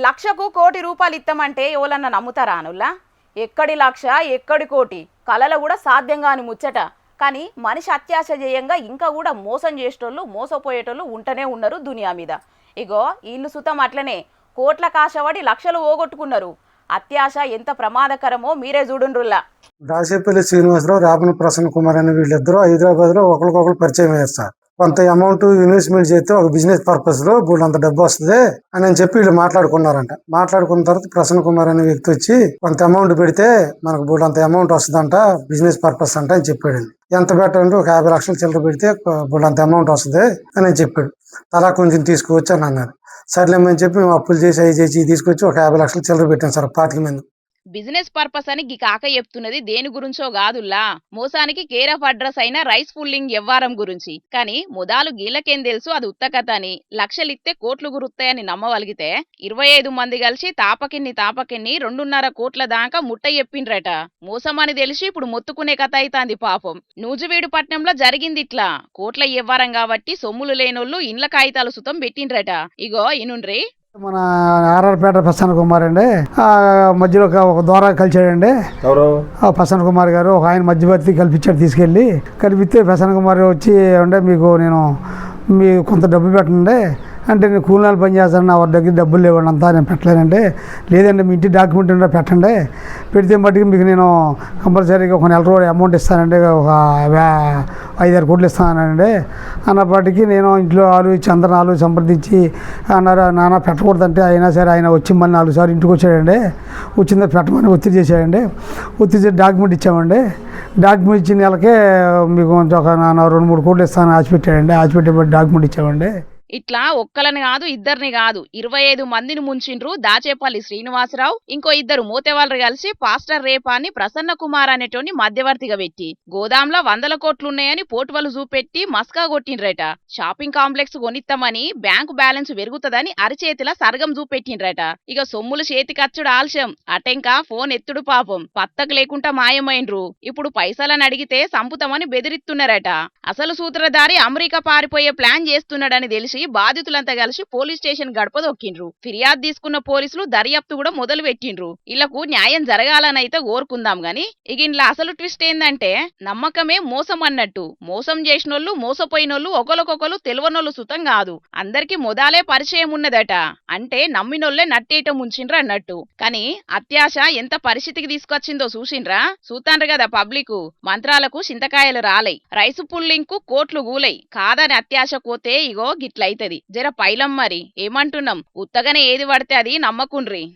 లక్షకు కోటి రూపాయలు ఇస్తామంటే ఎవరన్నా నమ్ముతారా అనుల్లా? ఎక్కడి లక్ష ఎక్కడి కోటి కలల కూడా సాధ్యంగా అని ముచ్చట. కానీ మనిషి అత్యాశ చేయంగా ఇంకా కూడా మోసం చేసేటోళ్ళు మోసపోయేటోళ్ళు ఉంటనే ఉన్నారు దునియా మీద. ఇగో వీళ్ళు సుతం అట్లనే కోట్ల కాశపడి లక్షలు పోగొట్టుకున్నారు. అత్యాశ ఎంత ప్రమాదకరమో మీరే చూడుండ్రుల్లా. దాసేపల్లి శ్రీనివాసరావు, రాపన ప్రసన్న కుమార్ అనే వీళ్ళిద్దరూ హైదరాబాద్ లో ఒకరికొకరు పరిచయం అయ్యారు సార్. కొంత అమౌంట్ ఇన్వెస్ట్మెంట్ చేస్తే ఒక బిజినెస్ పర్పస్ లో అంత డబ్బు వస్తుంది అని చెప్పి వీళ్ళు మాట్లాడుకున్నారంట. మాట్లాడుకున్న తర్వాత ప్రసన్న కుమార్ అనే వ్యక్తి వచ్చి కొంత అమౌంట్ పెడితే మనకు అంత అమౌంట్ వస్తుందంట, బిజినెస్ పర్పస్ అంట అని చెప్పాడు. ఎంత పెట్టాలంటే ఒక 50 లక్షలు చిల్లర పెడితే అంత అమౌంట్ వస్తుంది అని చెప్పాడు. తలా కొంచెం తీసుకువచ్చి అని అన్నారు. సర్లేమని చెప్పి మేము అప్పులు చేసి అవి చేసి తీసుకొచ్చి ఒక 50 లక్షలు చిల్లర పెట్టాం సార్ 25 మంది. బిజినెస్ పర్పస్ అని గీ కాక చెప్తున్నది దేని గురించో కాదుల్లా, మోసానికి కేర్ ఆఫ్ అడ్రస్ అయిన రైస్ పుల్లింగ్ వ్యవహారం గురించి. కానీ మొదలు గీలకేం తెలుసు అది ఉత్తకథ అని. లక్షలిస్తే కోట్లు గురుతాయని నమ్మవలిగితే 25 మంది కలిసి తాపకిన్ని 2.5 కోట్ల దాకా ముట్ట చెప్పిండ్రట. మోసమని తెలిసి ఇప్పుడు మొత్తుకునే కథ అయితాంది పాపం. నూజివీడు పట్నంలో జరిగింది ఇట్లా. కోట్ల వ్యవహారం కాబట్టి సొమ్ములు లేనోళ్ళు ఇండ్ల కాగితాలు సుతం పెట్టిండ్రట. ఇగో ఇనుండ్రి. మన ఆర్ఆర్పేట ప్రసన్న కుమార్ అండి, మధ్యలో ఒక ద్వారా కలిచాడండి. ప్రసన్న కుమార్ గారు ఒక ఆయన మధ్యవర్తి కల్పించాడు. కలిపితే ప్రసన్న కుమార్ వచ్చి అంటే మీకు కొంత డబ్బు పెట్టండి అంటే, నేను కూలినాలు పని చేస్తాను, నా దగ్గర డబ్బులు లేవండి అంతా, నేను పెట్టలేనండి. లేదండి మీ ఇంటి డాక్యుమెంట్ ఉంటే పెట్టండి, పెడితే మట్టుకు మీకు నేను కంపల్సరీగా ఒక నెల రోజు అమౌంట్ ఇస్తానండి, ఒక 5-6 కోట్లు ఇస్తానండి అన్నప్పటికీ నేను ఇంట్లో ఆలోచించి అందరిని సంప్రదించి అన్నారు. నాన్న పెట్టకూడదంటే అయినా సరే ఆయన వచ్చి మళ్ళీ 4 సార్లు ఇంటికి వచ్చాడండి. వచ్చిందో పెట్టమని ఒత్తిడి చేశాడండి. ఒత్తిడి చేసి డాక్యుమెంట్ ఇచ్చామండి. డాక్యుమెంట్ ఇచ్చిన నెలకే మీకు ఒక 2-3 కోట్లు ఇస్తానని ఆశపెట్టాడండి. ఆశపెట్టేబట్టి డాక్యుమెంట్ ఇచ్చామండి. ఇట్లా ఒక్కలని కాదు ఇద్దరిని కాదు 25 మందిని ముంచిండ్రు దాచేపల్లి శ్రీనివాసరావు. ఇంకో 2 మోతేవాళ్ళు కలిసి పాస్టర్ రేపాన్ని ప్రసన్న కుమార్ అనేటోని మధ్యవర్తిగా పెట్టి గోదాంలో 100 కోట్లున్నాయని పోటువలు చూపెట్టి మస్కా కొట్టిండ్రట. షాపింగ్ కాంప్లెక్స్ కొనిస్తామని బ్యాంకు బ్యాలెన్స్ పెరుగుతుందని అరిచేతిలా సర్గం చూపెట్టిండ్రట. ఇక సొమ్ములు చేతికచ్చుడు ఆలస్యం, అటెంకా ఫోన్ ఎత్తుడు పాపం పత్తకు లేకుండా మాయమైండ్రు. ఇప్పుడు పైసలని అడిగితే సంపుతామని బెదిరిస్తున్నారట. అసలు సూత్రధారి అమెరికా పారిపోయే ప్లాన్ చేస్తున్నాడని తెలిసి బాధితులంతా కలిసి పోలీస్ స్టేషన్ గడప దొక్కిండ్రు. ఫిర్యాదు తీసుకున్న పోలీసులు దర్యాప్తు కూడా మొదలు పెట్టిండ్రు. ఇళ్లకు న్యాయం జరగాలనైతే కోరుకుందాం గాని ఇక ఇంట్లో అసలు ట్విస్ట్ ఏందంటే నమ్మకమే మోసం అన్నట్టు. మోసం చేసినోళ్ళు మోసపోయినోళ్ళు ఒకరికొకరు తెలివనోళ్ళు సుతం కాదు, అందరికి మొదలే పరిచయం ఉన్నదట. అంటే నమ్మినోళ్లే నట్టేయటం ముంచిండ్రు అన్నట్టు. కానీ అత్యాశ ఎంత పరిస్థితికి తీసుకొచ్చిందో చూసిండ్రా? చూతాండ్రు కదా పబ్లిక్. మంత్రాలకు చింతకాయలు రాలై, రైసు పుల్లింకు కోట్లు గూలై. కాదని అత్యాశ పోతే ఇగో గిట్లయితది. జర పైలం మరి ఏమంటున్నాం, ఉత్తగానే ఏది పడితే అది నమ్మకుండ్రి.